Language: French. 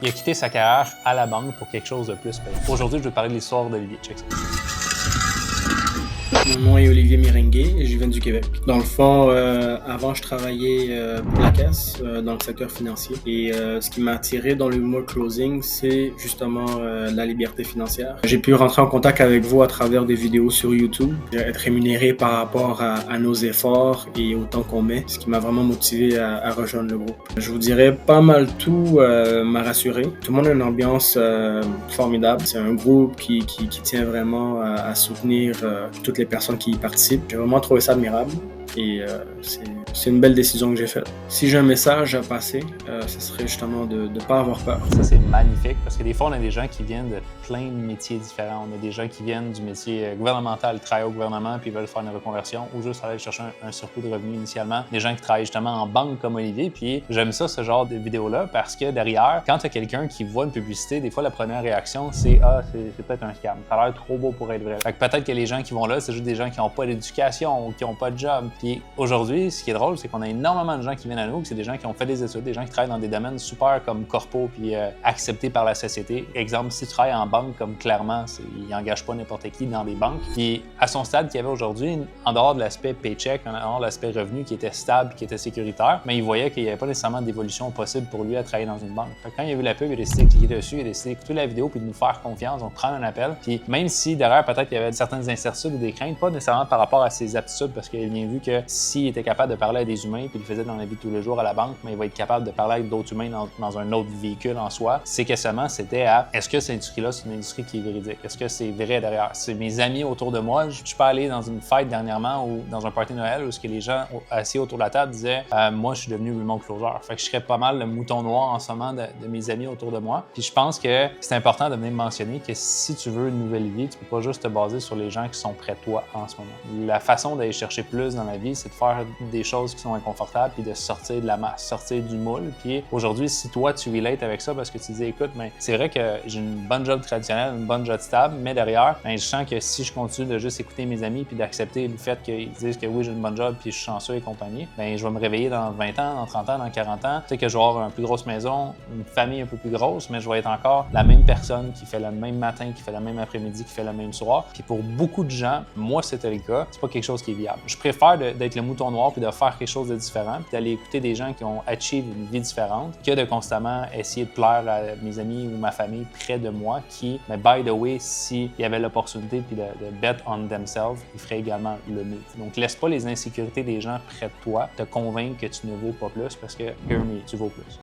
Il a quitté sa carrière à la banque pour quelque chose de plus payant. Aujourd'hui, je vais te parler de l'histoire d'Olivier. Check ça. Mon nom est Olivier Miringuet et je viens du Québec. Dans le fond, avant, je travaillais pour la caisse dans le secteur financier. Et ce qui m'a attiré dans le mot closing, c'est justement la liberté financière. J'ai pu rentrer en contact avec vous à travers des vidéos sur YouTube, être rémunéré par rapport à nos efforts et au temps qu'on met, ce qui m'a vraiment motivé à rejoindre le groupe. Je vous dirais pas mal tout m'a rassuré. Tout le monde a une ambiance formidable. C'est un groupe qui tient vraiment à soutenir toutes les personnes qui y participent. J'ai vraiment trouvé ça admirable et c'est une belle décision que j'ai faite. Si j'ai un message à passer, ce serait justement de ne pas avoir peur. Ça, c'est magnifique parce que des fois, on a des gens qui viennent de plein de métiers différents. On a des gens qui viennent du métier gouvernemental, travaillent au gouvernement puis veulent faire une reconversion ou juste aller chercher un surplus de revenus initialement. Des gens qui travaillent justement en banque comme Olivier. Puis j'aime ça, ce genre de vidéo-là, parce que derrière, quand tu as quelqu'un qui voit une publicité, des fois, la première réaction, c'est « Ah, c'est peut-être un scam. Ça a l'air trop beau pour être vrai. » Fait que peut-être que les gens qui vont là, c'est juste des gens qui n'ont pas d'éducation ou qui n'ont pas de job. Puis aujourd'hui, ce qui est drôle, c'est qu'on a énormément de gens qui viennent à nous, c'est des gens qui ont fait des études, des gens qui travaillent dans des domaines super comme corpo puis acceptés par la société. Exemple, si tu travailles en banque, comme clairement, ils n'engagent pas n'importe qui dans des banques. Puis à son stade qu'il y avait aujourd'hui, en dehors de l'aspect paycheck, en dehors de l'aspect revenu qui était stable, qui était sécuritaire, mais il voyait qu'il n'y avait pas nécessairement d'évolution possible pour lui à travailler dans une banque. Fait que quand il a vu la pub, il a décidé de cliquer dessus, il a décidé d'écouter la vidéo puis de nous faire confiance, donc prendre un appel. Puis même si derrière peut-être il y avait certaines incertitudes ou des craintes, pas nécessairement par rapport à ses aptitudes, parce qu'il a bien vu que s'il était capable de parler à des humains puis il le faisait dans la vie de tous les jours à la banque, mais il va être capable de parler avec d'autres humains dans un autre véhicule en soi. Ses questionnements, c'était à est-ce que cette industrie-là, c'est une industrie qui est véridique? Est-ce que c'est vrai derrière? C'est mes amis autour de moi. Je suis pas allé dans une fête dernièrement ou dans un party de Noël où ce que les gens assis autour de la table disaient moi, je suis devenu remote closer. Fait que je serais pas mal le mouton noir en ce moment de mes amis autour de moi. Puis je pense que c'est important de venir mentionner que si tu veux une nouvelle vie, tu peux pas juste te baser sur les gens qui sont près de toi en ce moment. La façon d'aller chercher plus dans la vie, c'est de faire des choses qui sont inconfortables puis de sortir de la masse, sortir du moule. Puis aujourd'hui, si toi, tu relates avec ça parce que tu dis, écoute, mais c'est vrai que j'ai une bonne job traditionnelle, une bonne job stable, mais derrière, ben, je sens que si je continue de juste écouter mes amis puis d'accepter le fait qu'ils disent que oui, j'ai une bonne job puis je suis chanceux et compagnie, ben, je vais me réveiller dans 20 ans, dans 30 ans, dans 40 ans. Tu sais que je vais avoir une plus grosse maison, une famille un peu plus grosse, mais je vais être encore la même personne qui fait le même matin, qui fait le même après-midi, qui fait le même soir. Puis pour beaucoup de gens, moi, c'était le cas, c'est pas quelque chose qui est viable. Je préfère d'être le mouton noir puis de faire quelque chose de différent puis d'aller écouter des gens qui ont achieve une vie différente que de constamment essayer de plaire à mes amis ou ma famille près de moi qui, mais by the way, s'il y avait l'opportunité puis de bet on themselves, ils feraient également le move. Donc laisse pas les insécurités des gens près de toi te convaincre que tu ne vaux pas plus parce que hear me, tu vaux plus.